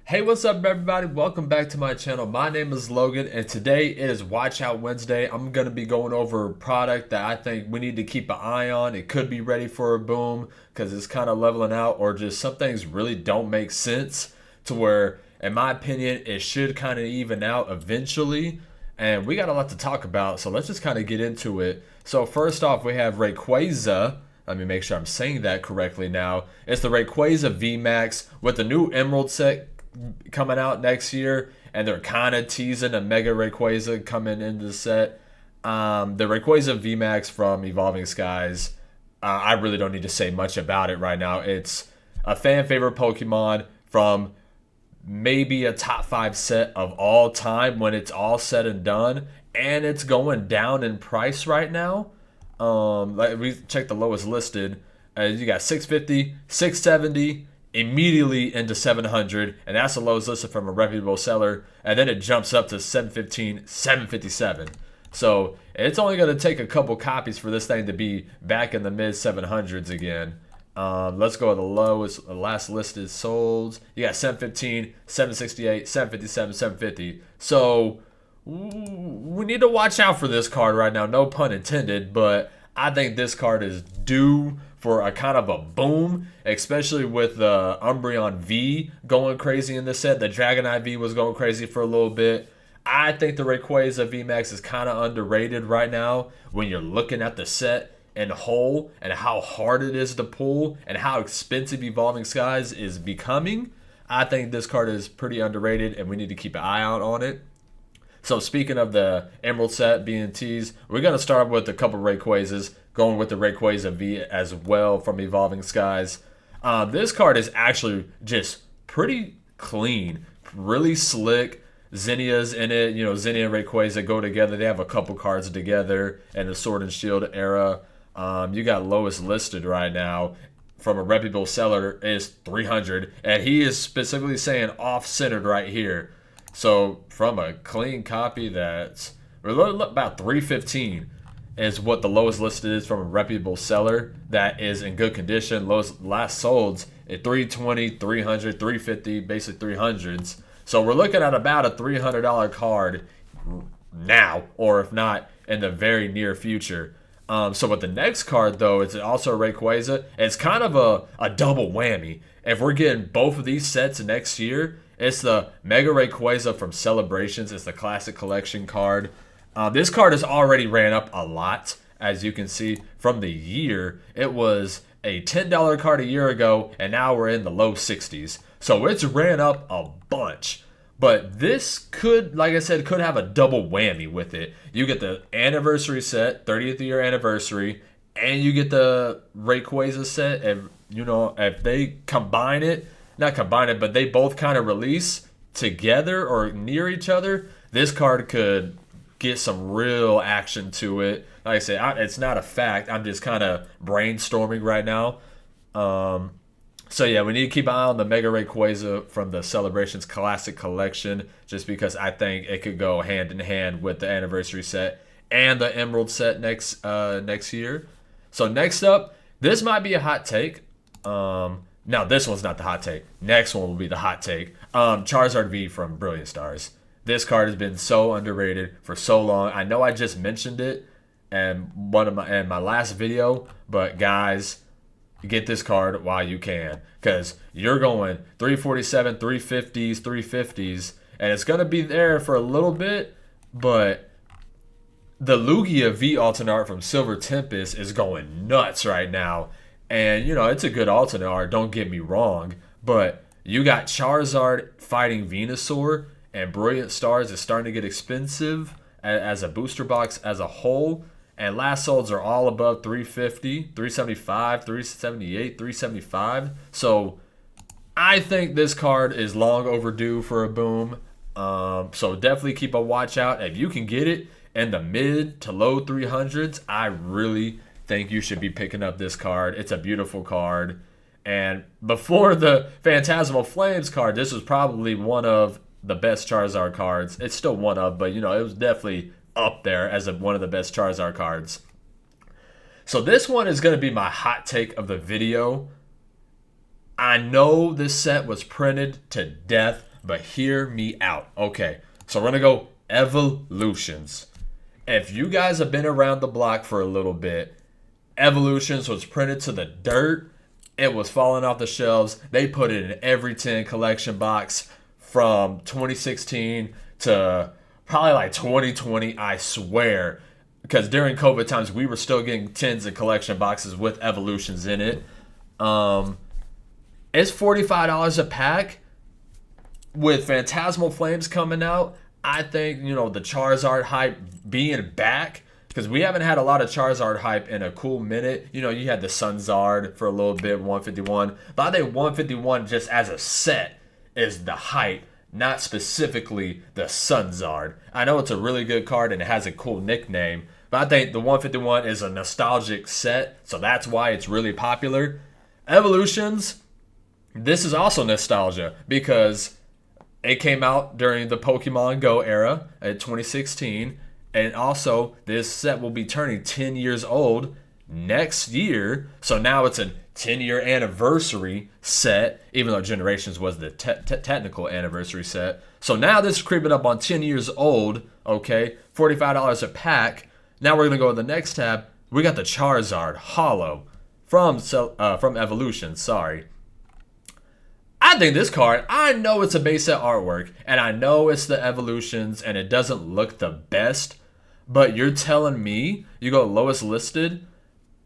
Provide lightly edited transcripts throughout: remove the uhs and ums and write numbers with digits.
Hey, what's up, everybody? Welcome back to my channel. My name is Logan, and today it is Watchout Wednesday. I'm going to be going over a product that I think we need to keep an eye on. It could be ready for a boom because it's kind of leveling out, or just some things really don't make sense to where, in my opinion, it should kind of even out eventually. And we got a lot to talk about, so let's just kind of get into it. So first off, we have Rayquaza. Let me make sure I'm saying that correctly now. It's the Rayquaza VMAX with the new Emerald set coming out next year, and they're kind of teasing a Mega Rayquaza coming into the set. The Rayquaza VMAX from Evolving Skies, I really don't need to say much about it right now. It's a fan favorite Pokemon from maybe a top 5 set of all time when it's all said and done, and it's going down in price right now. Like we checked the lowest listed, you got 650, 670, immediately into 700, and that's the lowest listed from a reputable seller, and then it jumps up to 715, 757. So it's only going to take a couple copies for this thing to be back in the mid 700s again. Let's go to the lowest, last listed sold. You got 715, 768, 757, 750. So we need to watch out for this card right now, no pun intended, but I think this card is due for a kind of a boom, especially with the Umbreon V going crazy in this set. The Dragonite V was going crazy for a little bit. I think the Rayquaza VMAX is kind of underrated right now when you're looking at the set in whole and how hard it is to pull and how expensive Evolving Skies is becoming. I think this card is pretty underrated and we need to keep an eye out on it. So speaking of the Emerald set being teased, we're going to start with a couple Rayquazas, going with the Rayquaza V as well from Evolving Skies. This card is actually just pretty clean, really slick. Zinnia's in it. You know, Zinnia and Rayquaza go together. They have a couple cards together in the Sword and Shield era. You got lowest listed right now from a reputable seller is 300, and he is specifically saying off-centered right here. So from a clean copy, that's about 315 is what the lowest listed is from a reputable seller that is in good condition. Last sold at 320, 300, 350, basically 300s. So we're looking at about a $300 card now, or if not, in the very near future. So with the next card, though, it's also a Rayquaza. It's kind of a double whammy. If we're getting both of these sets next year, it's the Mega Rayquaza from Celebrations. It's the Classic Collection card. This card has already ran up a lot, as you can see from the year. It was a $10 card a year ago, and now we're in the low 60s. So it's ran up a bunch. But this could, like I said, could have a double whammy with it. You get the anniversary set, 30th year anniversary, and you get the Rayquaza set. And, you know, if they combine it, not combine it, but they both kind of release together or near each other, this card could get some real action to it. Like I said, it's not a fact. I'm just kind of brainstorming right now. So yeah, we need to keep an eye on the Mega Rayquaza from the Celebrations Classic Collection, just because I think it could go hand in hand with the anniversary set and the Emerald set next year. So next up, this might be a hot take. Now this one's not the hot take. Next one will be the hot take. Charizard V from Brilliant Stars. This card has been so underrated for so long. I know I just mentioned it in my last video, but guys, get this card while you can, because you're going 347, 350s, 350s, and it's going to be there for a little bit, but the Lugia V alternate art from Silver Tempest is going nuts right now. And, you know, it's a good alternate art, don't get me wrong, but you got Charizard fighting Venusaur, and Brilliant Stars is starting to get expensive as a booster box as a whole. And last solds are all above 350, 375, 378, 375. So I think this card is long overdue for a boom. So definitely keep a watch out. If you can get it in the mid to low 300s, I really think you should be picking up this card. It's a beautiful card. And before the Phantasmal Flames card, this was probably one of the best Charizard cards. It's still one of, but you know, it was definitely up there as one of the best Charizard cards. So this one is going to be my hot take of the video. I know this set was printed to death but hear me out. Okay, so we're going to go Evolutions. If you guys have been around the block for a little bit, Evolutions was printed to the dirt. It was falling off the shelves. They put it in every 10 collection box from 2016 to probably like 2020, I swear. Because during COVID times, we were still getting tins of collection boxes with Evolutions in it. It's $45 a pack with Phantasmal Flames coming out. I think, the Charizard hype being back, because we haven't had a lot of Charizard hype in a cool minute. You had the Sunzard for a little bit, 151. But I think 151 just as a set is the hype, not specifically the Sunzard. I know it's a really good card and it has a cool nickname, but I think the 151 is a nostalgic set, so that's why it's really popular. Evolutions, this is also nostalgia because it came out during the Pokemon Go era in 2016. And also, this set will be turning 10 years old next year. So now it's a 10-year anniversary set, even though Generations was the technical anniversary set. So now this is creeping up on 10 years old, okay? $45 a pack. Now we're going to go to the next tab. We got the Charizard Holo from Evolution, sorry. I think this card, I know it's a base set artwork, and I know it's the Evolutions, and it doesn't look the best, but you're telling me you go lowest listed,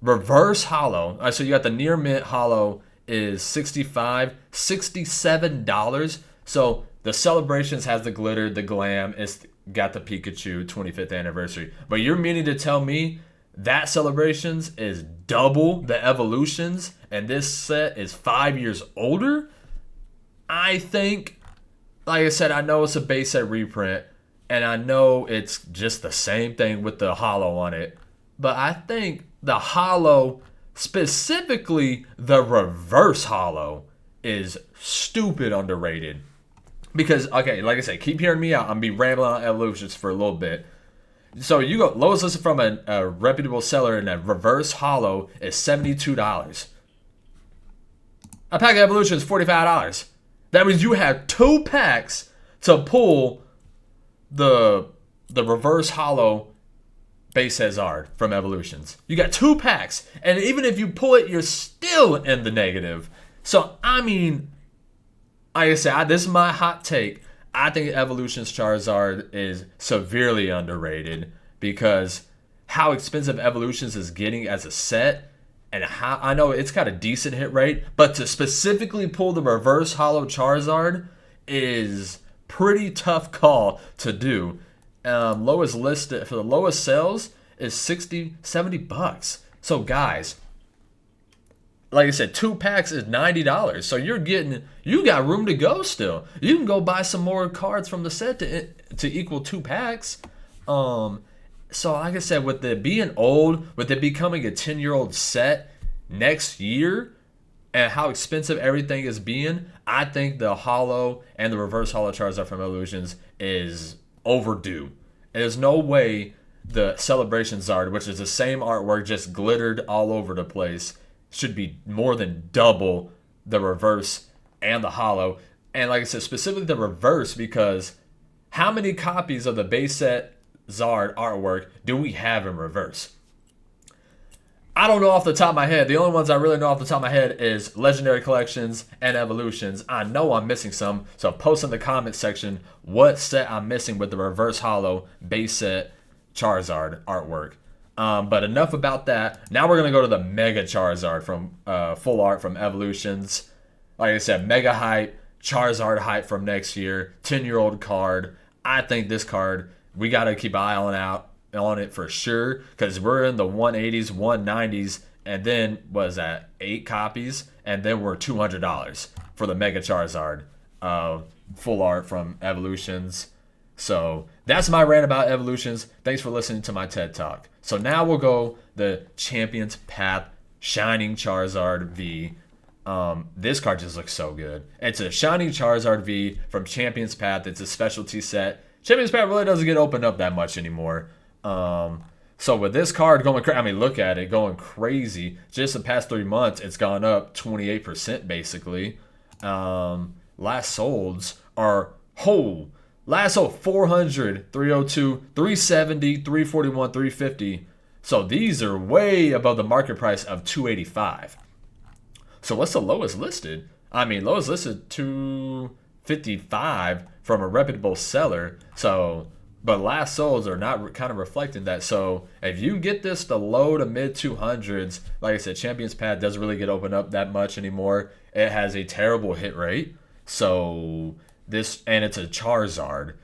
reverse holo. All right, so you got the near mint holo is $67. So the Celebrations has the glitter, the glam, it's got the Pikachu 25th anniversary. But you're meaning to tell me that Celebrations is double the Evolutions, and this set is 5 years older? I think, like I said, I know it's a base set reprint, and I know it's just the same thing with the holo on it, but I think the holo, specifically the reverse holo, is stupid underrated. Because, okay, like I said, keep hearing me out. I'm going to be rambling on Evolutions for a little bit. So you go, lowest listed from a reputable seller in a reverse holo is $72. A pack of Evolution is $45. That means you have 2 packs to pull the reverse holo base Zard from Evolutions. You got 2 packs, and even if you pull it, you're still in the negative. So, I mean, like I said, this is my hot take. I think Evolutions Charizard is severely underrated because how expensive Evolutions is getting as a set, and how I know it's got a decent hit rate, but to specifically pull the reverse holo Charizard is pretty tough call to do. Lowest listed for the lowest sales is $70. So guys, like I said, 2 packs is $90. So you got room to go still. You can go buy some more cards from the set to equal 2 packs. So like I said, with it being old, with it becoming a 10-year-old set next year, and how expensive everything is being, I think the holo and the reverse holo Charizard from Evolutions is overdue. There's no way the Celebration Zard, which is the same artwork, just glittered all over the place, should be more than double the reverse and the holo. And like I said, specifically the reverse, because how many copies of the base set Zard artwork do we have in reverse? I don't know off the top of my head. The only ones I really know off the top of my head is Legendary Collections and Evolutions. I know I'm missing some, so post in the comment section what set I'm missing with the reverse holo base set Charizard artwork. But enough about that. Now we're going to go to the Mega Charizard from full art from Evolutions. Like I said, mega hype, Charizard hype from next year, 10-year-old card. I think this card, we got to keep an eye on it for sure, because we're in the 180s, 190s, and then was that 8 copies, and then we're $200 for the Mega Charizard full art from Evolutions. So that's my rant about Evolutions. Thanks for listening to my TED Talk. So now we'll go the Champion's Path Shining Charizard V. This card just looks so good. It's a Shining Charizard V from Champion's Path. It's a specialty set. Champion's Path really doesn't get opened up that much anymore. So with this card going crazy, I mean, look at it going crazy. Just the past 3 months, it's gone up 28% basically. Last solds are whole. Lasso 400, 302, 370, 341, 350. So these are way above the market price of 285. So what's the lowest listed? I mean, lowest listed 255 from a reputable seller. So, but last solds are not kind of reflecting that. So if you get this to low to mid 200s, like I said, Champions Pad doesn't really get opened up that much anymore. It has a terrible hit rate. So this, and it's a Charizard,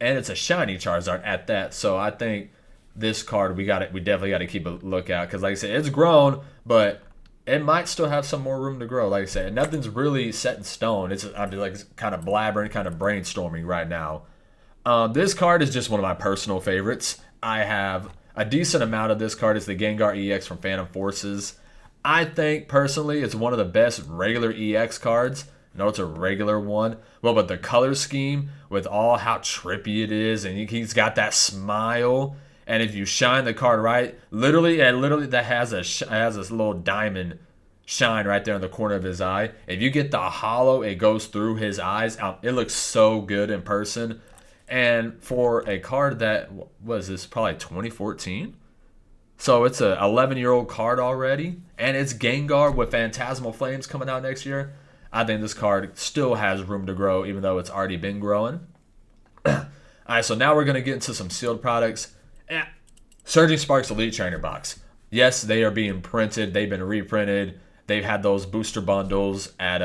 and it's a shiny Charizard at that. So I think this card we definitely got to keep a lookout, because like I said, it's grown, but it might still have some more room to grow. Like I said, nothing's really set in stone. I'm like kind of blabbering, kind of brainstorming right now. This card is just one of my personal favorites. I have a decent amount of this card. It's the Gengar EX from Phantom Forces. I think personally it's one of the best regular EX cards. No, it's a regular one. Well, but the color scheme with all how trippy it is, and he's got that smile. And if you shine the card right, literally that has this little diamond shine right there in the corner of his eye. If you get the hollow, it goes through his eyes. It looks so good in person. And for a card that was this probably 2014, so it's a 11-year-old card already, and it's Gengar with Phantasmal Flames coming out next year. I think this card still has room to grow, even though it's already been growing. All right, so now we're gonna get into some sealed products. Surging Sparks Elite Trainer Box. Yes, they are being printed. They've been reprinted. They've had those booster bundles at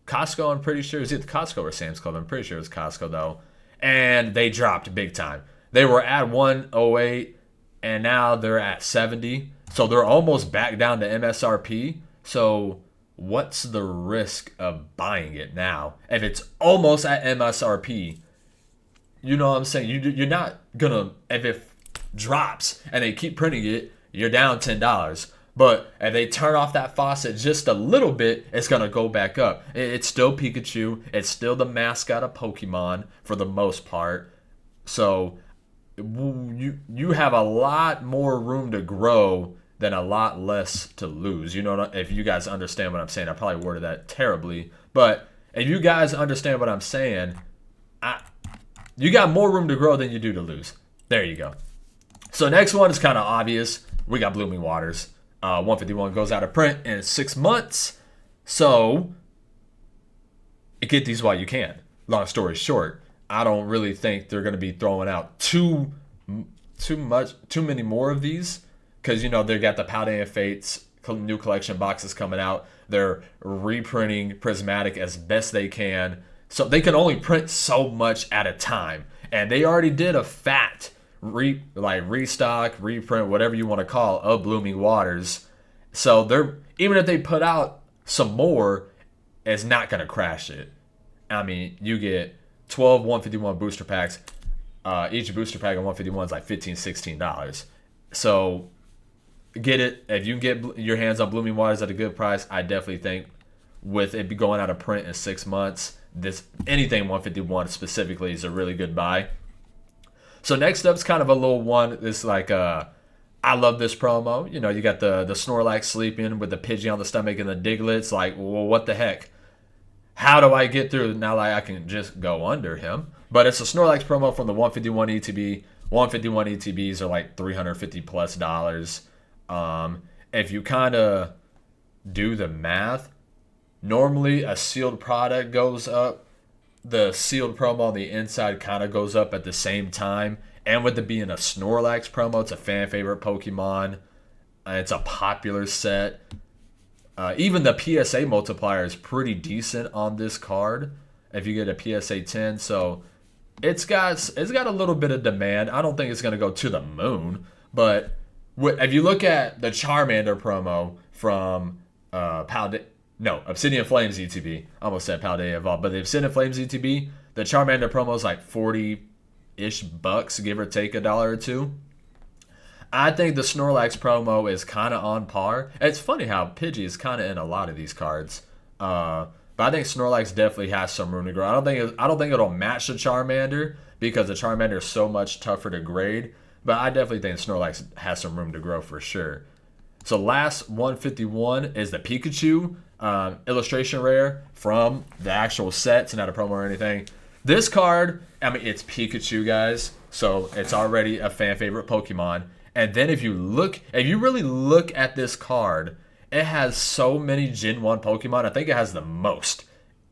Costco, I'm pretty sure. Is it Costco or Sam's Club? I'm pretty sure it was Costco, though. And they dropped big time. They were at 108, and now they're at 70. So they're almost back down to MSRP. So what's the risk of buying it now? If it's almost at MSRP, you know what I'm saying? You're not going to, if it drops and they keep printing it, you're down $10. But if they turn off that faucet just a little bit, it's going to go back up. It's still Pikachu. It's still the mascot of Pokemon for the most part. So you have a lot more room to grow than a lot less to lose. You know, if you guys understand what I'm saying. I probably worded that terribly. But if you guys understand what I'm saying, you got more room to grow than you do to lose. There you go. So next one is kind of obvious. We got Blooming Waters. 151 goes out of print in 6 months. So get these while you can. Long story short, I don't really think they're going to be throwing out too many more of these, because you know they got the Paldean Fates new collection boxes coming out. They're reprinting Prismatic as best they can. So they can only print so much at a time. And they already did a fat restock, reprint, whatever you want to call it, of Blooming Waters. So they're, even if they put out some more, it's not going to crash it. I mean, you get 12 151 booster packs. Each booster pack of 151 is like $15, $16. So get it. If you can get your hands on Blooming Waters at a good price, I definitely think with it going out of print in 6 months, anything 151 specifically is a really good buy. So next up's kind of a little one. It's like I love this promo. You know, you got the Snorlax sleeping with the Pidgey on the stomach and the Diglett's. Like, well, what the heck? How do I get through? Now like I can just go under him. But it's a Snorlax promo from the 151 ETB. 151 ETBs are like $350+. If you kind of do the math, normally a sealed product goes up. The sealed promo on the inside kind of goes up at the same time. And with it being a Snorlax promo, it's a fan favorite Pokemon. It's a popular set. Even the PSA multiplier is pretty decent on this card if you get a PSA 10. So it's got a little bit of demand. I don't think it's going to go to the moon. But if you look at the Charmander promo from Obsidian Flames ETB. I almost said Paldea Evolved, but the Obsidian Flames ETB, the Charmander promo is like 40-ish bucks, give or take $1 or $2. I think the Snorlax promo is kind of on par. It's funny how Pidgey is kind of in a lot of these cards, but I think Snorlax definitely has some room to grow. I don't think it'll match the Charmander because the Charmander is so much tougher to grade, but I definitely think Snorlax has some room to grow for sure. So last 151 is the Pikachu illustration rare from the actual set. It's not a promo or anything. This card, I mean, it's Pikachu, guys. So it's already a fan favorite Pokemon. And then if you really look at this card, it has so many Gen 1 Pokemon. I think it has the most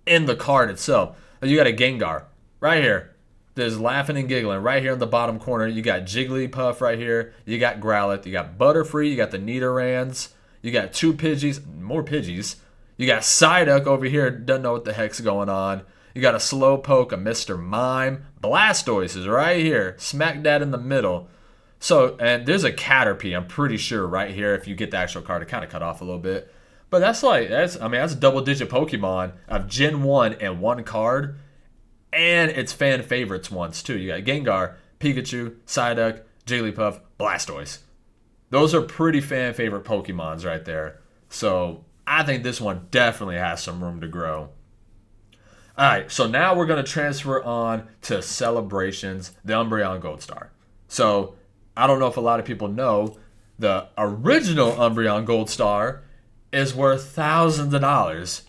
in the card itself. You got a Gengar right here. There's laughing and giggling right here in the bottom corner. You got Jigglypuff right here. You got Growlithe. You got Butterfree. You got the Nidorans. You got two Pidgeys. More Pidgeys. You got Psyduck over here. Doesn't know what the heck's going on. You got a Slowpoke, a Mr. Mime. Blastoise is right here. Smack dab in the middle. So, and there's a Caterpie, I'm pretty sure, right here. If you get the actual card, it kind of cut off a little bit. But that's double-digit Pokemon of Gen 1 and one card. And it's fan favorites ones, too. You got Gengar, Pikachu, Psyduck, Jigglypuff, Blastoise. Those are pretty fan favorite Pokemons right there. So, I think this one definitely has some room to grow. Alright, so now we're going to transfer on to Celebrations, the Umbreon Gold Star. So, I don't know if a lot of people know, the original Umbreon Gold Star is worth thousands of dollars.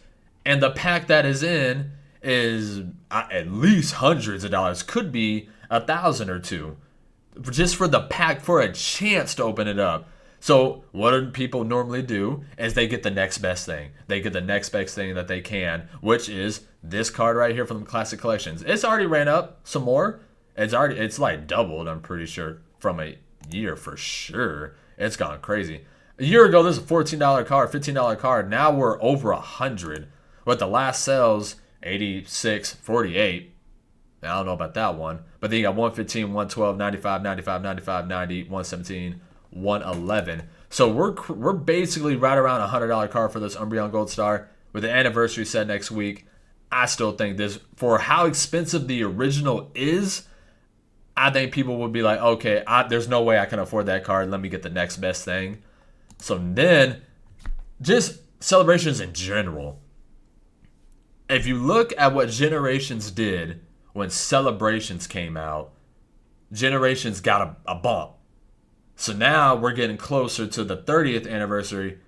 And the pack that is in is at least hundreds of dollars. Could be $1,000 or $2. Just for the pack, for a chance to open it up. So what do people normally do is they get the next best thing. They get the next best thing that they can, which is this card right here from the Classic Collections. It's already ran up some more. It's like doubled, I'm pretty sure, from a year for sure. It's gone crazy. A year ago, this was a $14 card, $15 card. Now we're over $100. With the last sales, 86, 48. I don't know about that one. But then you got 115, 112, 95, 95, 95, 90, 117, 111. So we're basically right around $100 card for this Umbreon Gold Star. With the anniversary set next week, I still think this, for how expensive the original is, I think people would be like, okay, there's no way I can afford that card. Let me get the next best thing. So then, just Celebrations in general. If you look at what Generations did when Celebrations came out, Generations got a bump. So now we're getting closer to the 30th anniversary.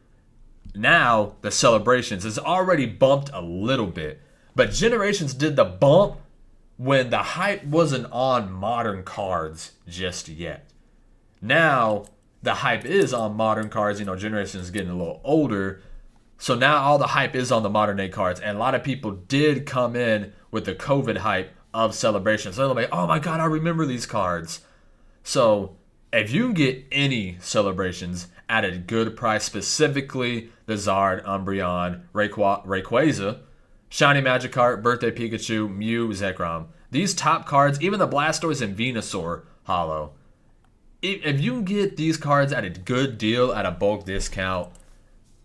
Now the Celebrations is already bumped a little bit. But Generations did the bump when the hype wasn't on modern cards just yet. Now the hype is on modern cards. You know, Generations is getting a little older. So now all the hype is on the modern day cards. And a lot of people did come in with the COVID hype of Celebrations. So they're like, oh my God, I remember these cards. So if you can get any Celebrations at a good price, specifically the Zard, Umbreon, Rayquaza, Shiny Magikarp, Birthday Pikachu, Mew, Zekrom. These top cards, even the Blastoise and Venusaur Holo. If you can get these cards at a good deal at a bulk discount,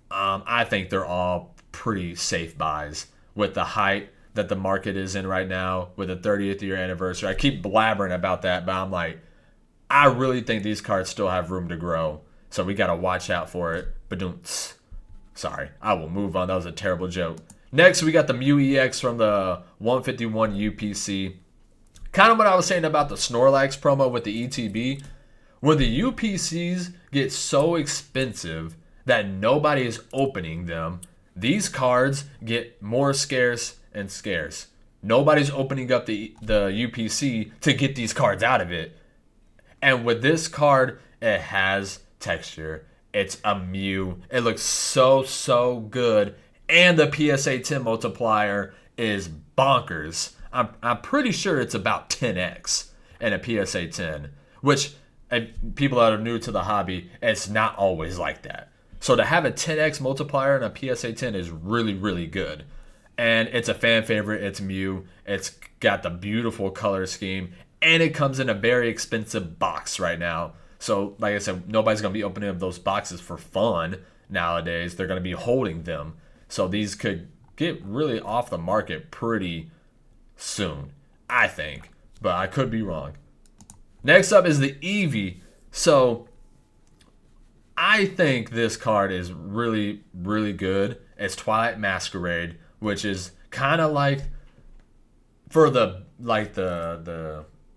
I think they're all pretty safe buys with the hype that the market is in right now with the 30th year anniversary. I keep blabbering about that, but I'm like, I really think these cards still have room to grow. So we got to watch out for it. Badooms. Sorry, I will move on. That was a terrible joke. Next, we got the Mew EX from the 151 UPC. Kind of what I was saying about the Snorlax promo with the ETB. When the UPCs get so expensive that nobody is opening them, these cards get more scarce and scarce. Nobody's opening up the UPC to get these cards out of it. And with this card, it has texture. It's a Mew. It looks so good. And the PSA 10 multiplier is bonkers. I'm pretty sure it's about 10x in a PSA 10. Which, people that are new to the hobby, it's not always like that. So to have a 10x multiplier in a PSA 10 is really good. And it's a fan favorite. It's Mew. It's got the beautiful color scheme. And it comes in a very expensive box right now. So, like I said, nobody's going to be opening up those boxes for fun nowadays. They're going to be holding them. So these could get really off the market pretty soon, I think. But I could be wrong. Next up is the Eevee. So I think this card is really good. It's Twilight Masquerade, which is kind of like for the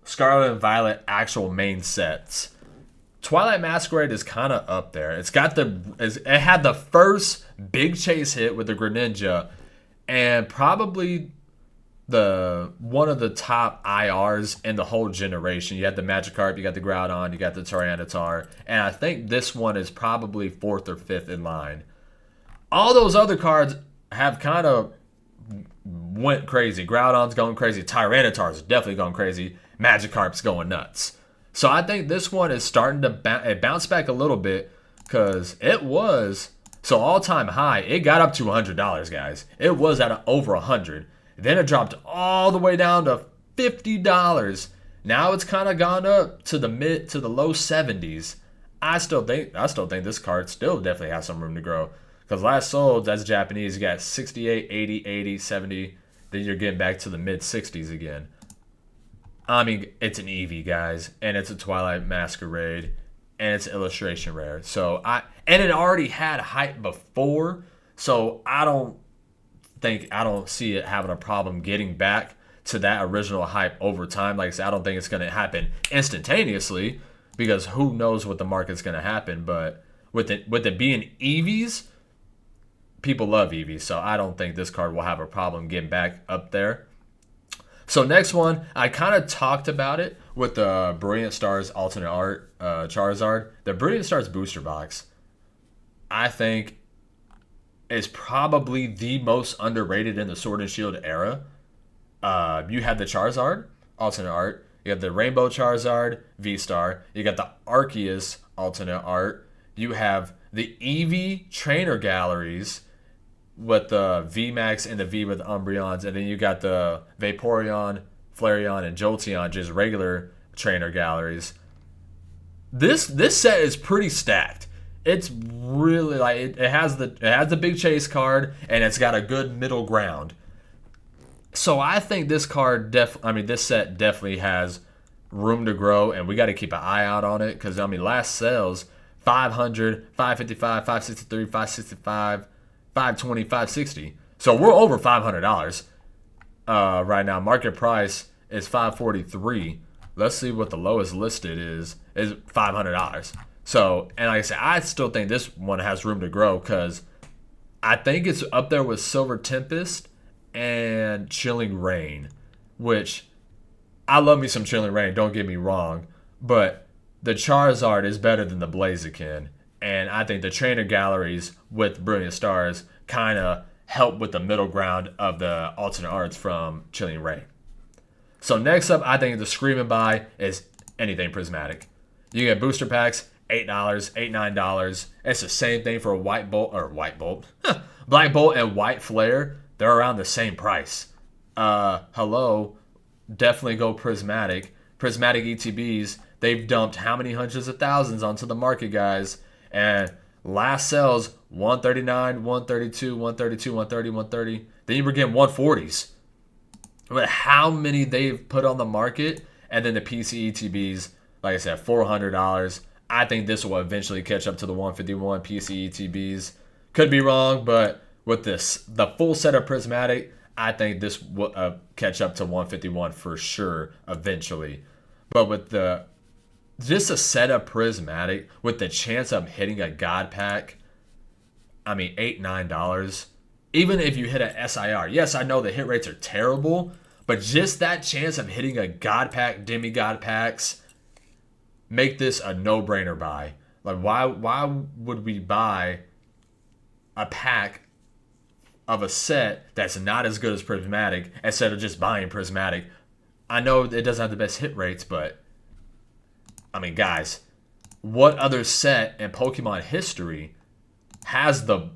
Scarlet and Violet actual main sets. Twilight Masquerade is kind of up there. It had the first big chase hit with the Greninja, and probably the one of the top IRs in the whole generation. You had the Magikarp, you got the Groudon, you got the Tyranitar, and I think this one is probably fourth or fifth in line. All those other cards have kind of went crazy. Groudon's going crazy. Tyranitar's definitely going crazy. Magikarp's going nuts. So I think this one is starting to bounce back a little bit because it was so all-time high. It got up to $100, guys. It was at over $100. Then it dropped all the way down to $50. Now it's kind of gone up to the low 70s. I still think this card still definitely has some room to grow. Because last sold, that's Japanese, you got 68, 80, 80, 70. Then you're getting back to the mid 60s again. I mean, it's an Eevee, guys, and it's a Twilight Masquerade, and it's illustration rare. And it already had hype before, so I don't see it having a problem getting back to that original hype over time. Like I said, I don't think it's going to happen instantaneously because who knows what the market's going to happen. But with it being Eevees, people love Eevees, so I don't think this card will have a problem getting back up there. So next one, I kind of talked about it with the Brilliant Stars alternate art Charizard. The Brilliant Stars booster box, I think, is probably the most underrated in the Sword and Shield era. You had the Charizard alternate art. You got the Rainbow Charizard V-Star. You got the Arceus alternate art. You have the Eevee trainer galleries with the VMAX and the V with the Umbreons, and then you got the Vaporeon, Flareon, and Jolteon, just regular trainer galleries. This set is pretty stacked. It's really like it has the big chase card, and it's got a good middle ground. So I think this this set definitely has room to grow, and we got to keep an eye out on it because last sales 500, 555, 563, 565. 520, 560. So we're over $500 right now. Market price is $543. Let's see what the lowest listed is $500. So, and like I said, I still think this one has room to grow because I think it's up there with Silver Tempest and Chilling Reign, which I love me some Chilling Reign, don't get me wrong, but the Charizard is better than the Blaziken. And I think the trainer galleries with Brilliant Stars kind of help with the middle ground of the alternate arts from Chilling Reign. So next up, I think the screaming buy is anything prismatic. You get booster packs, $8, $9. It's the same thing for a Black Bolt and White Flare. They're around the same price. Hello, definitely go prismatic. Prismatic ETBs, they've dumped how many hundreds of thousands onto the market, guys. And last sales, 139, 132, 132, 130, 130. Then you were getting 140s. But how many they've put on the market, and then the PC ETBs, like I said, $400. I think this will eventually catch up to the 151 PC ETBs. Could be wrong, but with the full set of prismatic, I think this will catch up to 151 for sure eventually. But with just a set of prismatic with the chance of hitting a god pack, $8, $9. Even if you hit an SIR, yes, I know the hit rates are terrible, but just that chance of hitting a god pack, demigod packs, make this a no-brainer buy. Like, why would we buy a pack of a set that's not as good as prismatic instead of just buying prismatic? I know it doesn't have the best hit rates, but guys, what other set in Pokemon history has the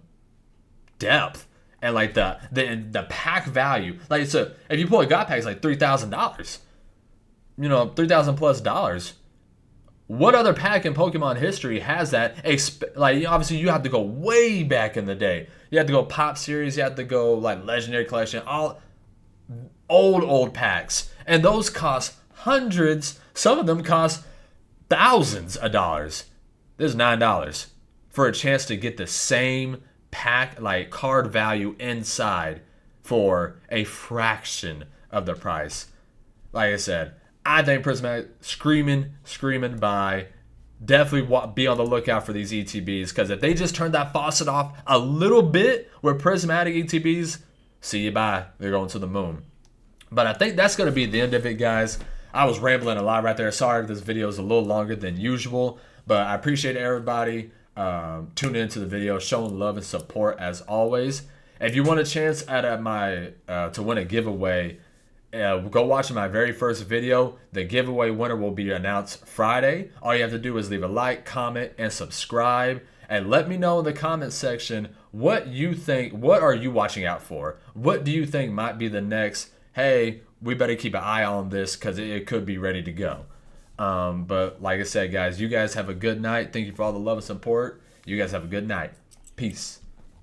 depth and like the pack value? Like, so if you pull a God pack, it's like $3,000. $3,000+. What other pack in Pokemon history has that? Obviously you have to go way back in the day. You have to go Pop Series. You have to go like Legendary Collection. All old packs, and those cost hundreds. Some of them cost thousands of dollars. This is $9 for a chance to get the same pack, like card value inside, for a fraction of the price. Like I said, I think Prismatic screaming buy. definitely be on the lookout for these ETBs, because if they just turn that faucet off a little bit with prismatic ETBs, see you bye. They're going to the moon. But I think that's going to be the end of it, guys. I was rambling a lot right there. Sorry if this video is a little longer than usual, but I appreciate everybody tuning into the video, showing love and support as always. If you want a chance at my to win a giveaway, go watch my very first video. The giveaway winner will be announced Friday. All you have to do is leave a like, comment, and subscribe. And let me know in the comment section what you think. What are you watching out for? What do you think might be the next, hey, we better keep an eye on this because it could be ready to go. But like I said, guys, you guys have a good night. Thank you for all the love and support. You guys have a good night. Peace.